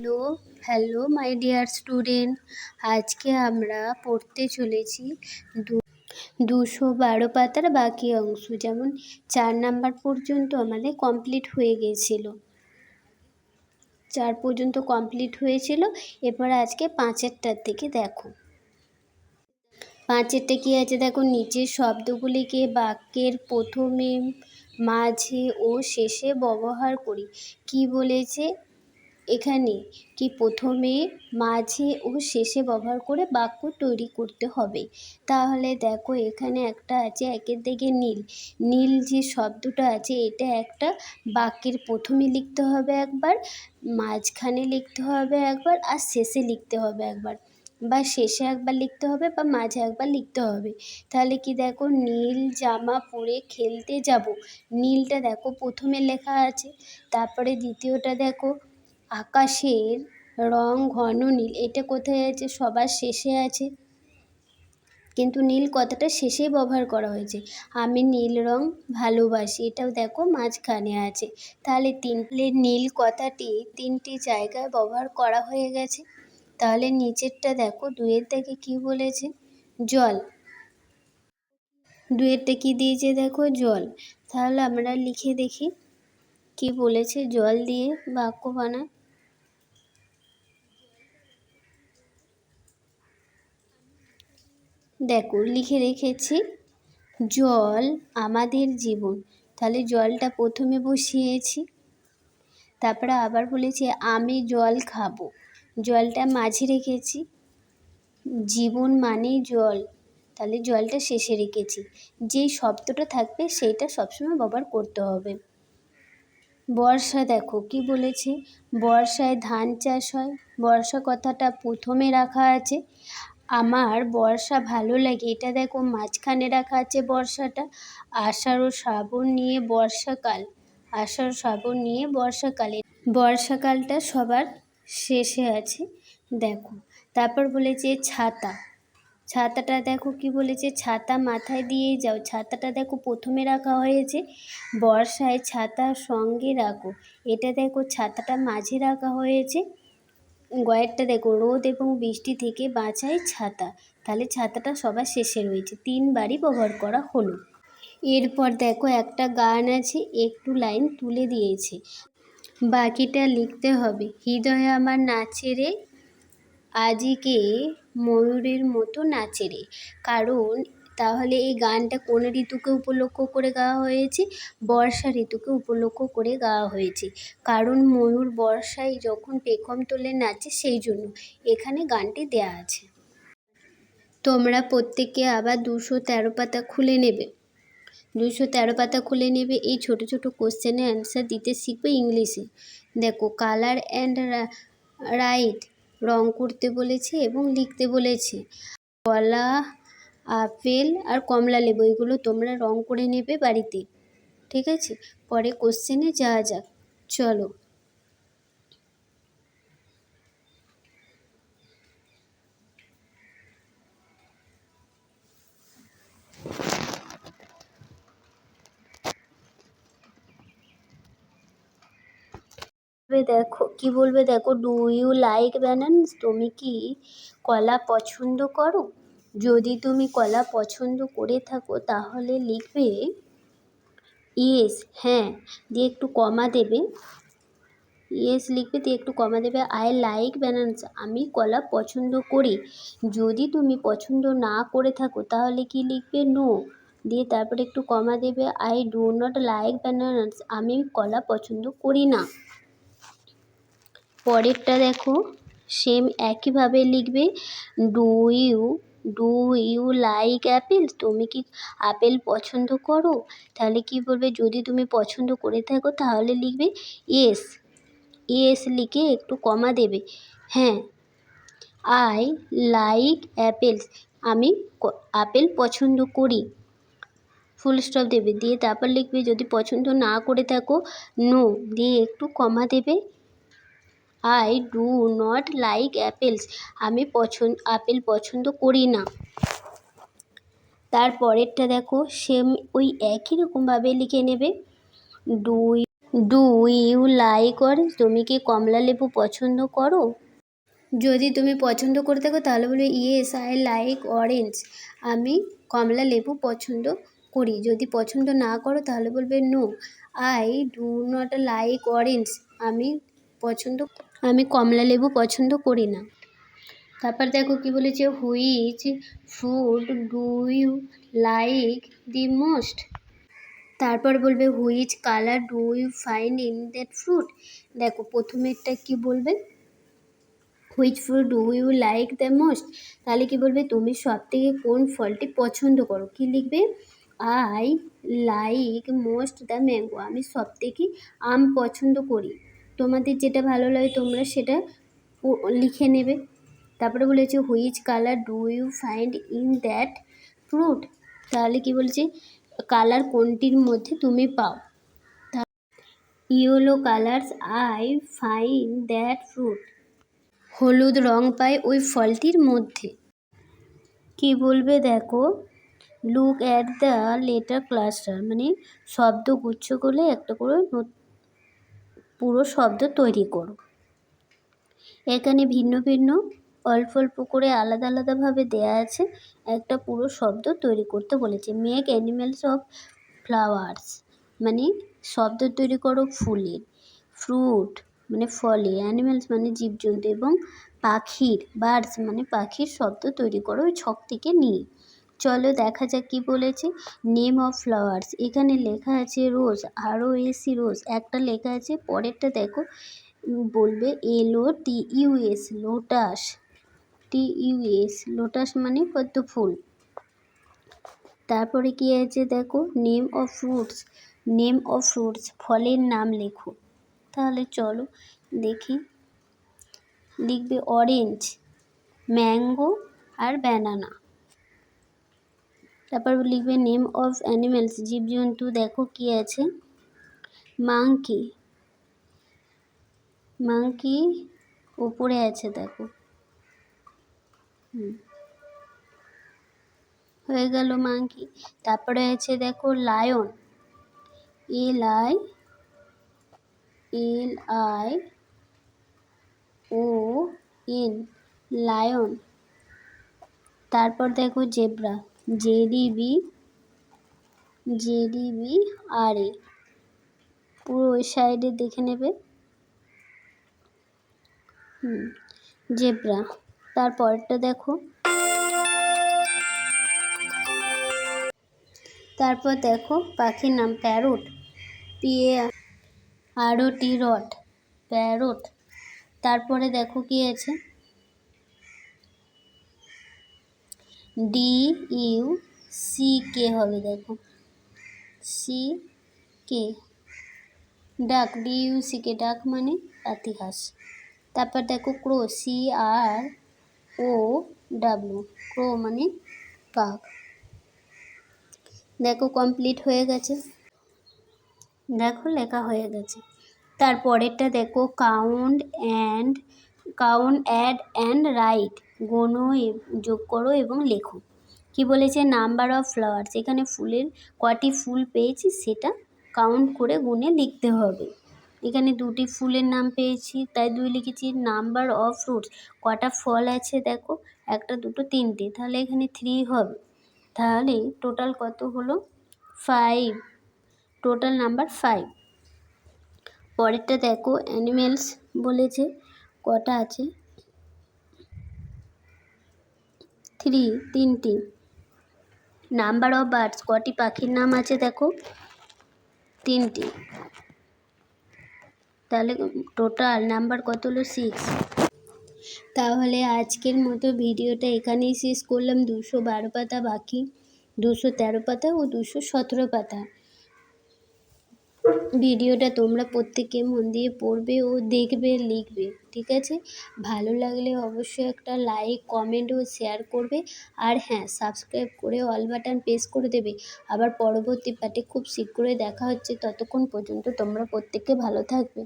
Hello hello my dear student, আজকে আমরা পড়তে চলেছি 212 পাতার বাকি অংশ। যেমন 4 নাম্বার পর্যন্ত আমাদের কমপ্লিট হয়ে গিয়েছিল, 4 পর্যন্ত কমপ্লিট হয়েছিল। এরপর আজকে 5এরটার থেকে দেখো, 5এরটা কী আছে দেখো, নিচের শব্দগুলিকে বাক্যের প্রথমে, মাঝে ও শেষে ব্যবহার করি। কি বলেছে এখানে, কি প্রথমে, মাঝে ও শেষে ব্যবহার করে বাক্য তৈরি করতে হবে। তাহলে দেখো এখানে একটা আছে, একের দিকে নীল। নীল যে শব্দটা আছে, এটা একটা বাক্যের প্রথমে লিখতে হবে একবার, মাঝখানে লিখতে হবে একবার, আর শেষে লিখতে হবে একবার, বা শেষে একবার লিখতে হবে বা মাঝে একবার লিখতে হবে। তাহলে কি দেখো, নীল জামা পরে খেলতে যাব, নীলটা দেখো প্রথমে লেখা আছে। তারপরে দ্বিতীয়টা দেখো, আকাশের রং ঘন নীল, এটা কোথায় আছে, সবার শেষে আছে, কিন্তু নীল কথাটা শেষেই ব্যবহার করা হয়েছে। আমি নীল রং ভালোবাসি, এটাও দেখো মাঝখানে আছে। তাহলে নীল কথাটি 3টি জায়গায় ব্যবহার করা হয়ে গেছে। তাহলে নিচেরটা দেখো, 2-এর থেকে কি বলেছে, জল। 2-এরটা কি দিয়েছে দেখো, জল। তাহলে আমরা লিখে দেখি কি বলেছে, জল দিয়ে বাক্য বানায়। দেখো লিখে রেখেছি, জল আমাদের জীবন। তাহলে জলটা প্রথমে বসিয়েছি। তারপরে আবার বলেছি আমি জল খাবো, জলটা মাঝে রেখেছি। জীবন মানেই জল, তাহলে জলটা শেষে রেখেছি। যেই শব্দটা থাকবে সেইটা সবসময় ব্যবহার করতে হবে। বর্ষা দেখো কি বলেছে, বর্ষায় ধান চাষ হয়, বর্ষা কথাটা প্রথমে রাখা আছে। আমার বর্ষা ভালো লাগে, এটা দেখো মাঝখানে রাখা আছে বর্ষাটা। আষাঢ় ও শ্রাবণ নিয়ে বর্ষাকাল, আষাঢ় শ্রাবণ নিয়ে বর্ষাকালে, বর্ষাকালটা সবার শেষে আছে দেখো। তারপর বলেছে ছাতা, ছাতাটা দেখো কি বলেছে, ছাতা মাথায় দিয়ে যাও, ছাতাটা দেখো প্রথমে রাখা হয়েছে। বর্ষায় ছাতা সঙ্গে রাখো, এটা দেখো ছাতাটা মাঝে রাখা হয়েছে। গয়েরটা দেখো, রোদ এবং বৃষ্টি থেকে বাঁচায় ছাতা, তাহলে ছাতাটা সবার শেষে রয়েছে, 3বারই ব্যবহার করা হলো। এরপর দেখো একটা গান আছে, একটু লাইন তুলে দিয়েছে, বাকিটা লিখতে হবে। হৃদয়ে আমার নাচে রে, আজিকে ময়ূরের মতো নাচে রে। কারণ তাহলে এই গানটা কোন ঋতুকে উপলক্ষ করে গাওয়া হয়েছে, বর্ষা ঋতুকে উপলক্ষ করে গাওয়া হয়েছে। কারণ ময়ূর বর্ষায় যখন পেখম তোলে নাচে, সেই জন্য এখানে গানটি দেয়া আছে। তোমরা প্রত্যেকে আবার 213 পাতা খুলে নেবে, 213 পাতা খুলে নেবে। এই ছোট ছোট কোশ্চেনের অ্যান্সার দিতে শিখবে ইংলিশে। দেখো, কালার অ্যান্ড রাইট, রং করতে বলেছে এবং লিখতে বলেছে। কলা, আপেল আর কমলা লেবু, এগুলো তোমরা রং করে নেবে বাড়িতে, ঠিক আছে। পরে কোশ্চেনে যাওয়া যাক, চলো। দেখো কি বলবে, দেখো ডু ইউ লাইক ব্যানানাস, তুমি কি কলা পছন্দ করো। যদি তুমি কলা পছন্দ করে থাকো তাহলে লিখবে ইয়েস, হ্যাঁ, দিয়ে একটু কমা দেবে, ইয়েস লিখবে দিয়ে একটু কমা দেবে। আই লাইক ব্যানানাস, আমি কলা পছন্দ করি। যদি তুমি পছন্দ না করে থাকো তাহলে কি লিখবে, নো, দিয়ে তারপরে একটু কমা দেবে। I do not like bananas, আমি কলা পছন্দ করি না। পরেরটা দেখো, সেম একইভাবে লিখবে, ডু ইউ লাইক অ্যাপেল, তুমি কি আপেল পছন্দ করো। তাহলে কি বলবে, যদি তুমি পছন্দ করে থাকো তাহলে লিখবে ইয়েস, ইয়েস লিখে একটু কমা দেবে। হ্যাঁ, আই লাইক অ্যাপেলস, আমি আপেল পছন্দ করি, ফুল স্টপ দেবে, দিয়ে তারপর লিখবে যদি পছন্দ না করে থাকো, নো, দিয়ে একটু কমা দেবে। I do not like apples, আমি আপেল পছন্দ করি না। তারপরেরটা দেখো, সেম ওই একই রকমভাবে লিখে নেবে, do do you like orange, তুমি কি কমলা লেবু পছন্দ করো? যদি তুমি পছন্দ করে থাকো তাহলে বলবে ইয়েস আই লাইক অরেঞ্জ, আমি কমলা লেবু পছন্দ করি। যদি পছন্দ না করো তাহলে বলবে no I do not like orange, আমি কমলা লেবু পছন্দ করি না। তারপর দেখো কি বলেছে, which fruit do you like the most. তারপর বলবে which colour do you find in that fruit. দেখো প্রথমেরটা কি বলবে, which fruit do you like the most, তাহলে কি বলবে তুমি সব থেকে কোন ফলটি পছন্দ করো, কি লিখবে I like most the mango, আমি সব থেকে আম পছন্দ করি। তোমাদের যেটা ভালো লাগে তোমরা সেটা লিখে নেবে। তারপরে বলেছে which colour do you find in that fruit, তাহলে কি বলছে কালার কোনটির মধ্যে তুমি পাও, yellow colours I find that fruit, হলুদ রং পাই ওই ফলটির মধ্যে। কি বলবে দেখো, look at the letter cluster, মানে শব্দগুচ্ছ করলে একটা করে পুরো শব্দ তৈরি করো। এখানে ভিন্ন ভিন্ন অল্প অল্প করে আলাদা আলাদাভাবে দেয়া আছে, একটা পুরো শব্দ তৈরি করতে বলেছে। মেক অ্যানিমেলস অফ ফ্লাওয়ার্স, মানে শব্দ তৈরি করো ফুলের, ফ্রুট মানে ফলে, অ্যানিমেলস মানে জীবজন্তু, এবং পাখির বার্ডস মানে পাখির শব্দ তৈরি করো ওই ছক থেকে নিয়ে। চলো দেখা যাক কি বলেছে। নেম অফ ফ্লাওয়ার্স, এখানে লেখা আছে রোজ, ROS রোজ একটা লেখা আছে, পরেরটা দেখো বলবে LOTUS লোটাস, TUS লোটাস মানে পদ্ম ফুল। তারপরে কি আছে দেখো, নেম অফ ফ্রুটস ফলের নাম লেখো। তাহলে চলো দেখি, লিখবে অরেঞ্জ, ম্যাঙ্গো আর ব্যানানা। তারপর লিখবে নেম অফ অ্যানিমেলস জীবজন্তু, দেখো কি আছে মাংকি উপরে আছে দেখো, হয়ে গেল মাংকি। তারপরে আছে দেখো লায়ন, LION লায়ন। তারপর দেখো জেব্রা, JEBRA, পুরো ওই সাইডে দেখে নেবে, জেব্রা। তারপরটা দেখো, তারপর দেখো পাখির নাম প্যারট, PAROT প্যারট। তারপরে দেখো কি আছে DUCK হবে, দেখো CK ডাক, DUCK ডাক মানে পাতিহাঁস। তারপর দেখো ক্রো, CROW ক্রো মানে কাক। দেখো কমপ্লিট হয়ে গেছে, দেখো লেখা হয়ে গেছে। তারপরেরটা দেখো কাউন্ট অ্যাড অ্যান্ড রাইট, গোনো যোগ করো এবং লেখো। কি বলেছে নাম্বার অফ ফ্লাওয়ার্স, এখানে ফুলের কটি ফুল পেয়েছি সেটা কাউন্ট করে গুনে লিখতে হবে। এখানে দুটি ফুলের নাম পেয়েছি তাই 2 লিখেছি। নাম্বার অফ ফ্রুটস, কটা ফল আছে দেখো, একটা দুটো তিনটে, তাহলে এখানে 3 হবে, তাহলে টোটাল কত হলো 5, টোটাল নাম্বার 5। পরেরটা দেখো অ্যানিমেলস বলেছে কটা আছে, 3টি। নাম্বার অফ বার্ডস, কটি পাখির নাম আছে দেখো 3টি, তাহলে টোটাল নাম্বার কত হলো 6। তাহলে আজকের মতো ভিডিওটা এখানেই শেষ করলাম। 212 পাতা বাকি, 213 পাতা ও 217 পাতা। ভিডিওটা তোমরা প্রত্যেকে মন দিয়ে পড়বে ও দেখবে, লিখবে, ঠিক আছে? ভালো লাগলে অবশ্যই একটা লাইক, কমেন্ট ও শেয়ার করবে। আর হ্যাঁ, সাবস্ক্রাইব করে অল বাটন প্রেস করে দেবে। আবার পরবর্তী পার্টে খুব শীঘ্রই দেখা হচ্ছে, ততক্ষণ পর্যন্ত তোমরা প্রত্যেকে ভালো থাকবে।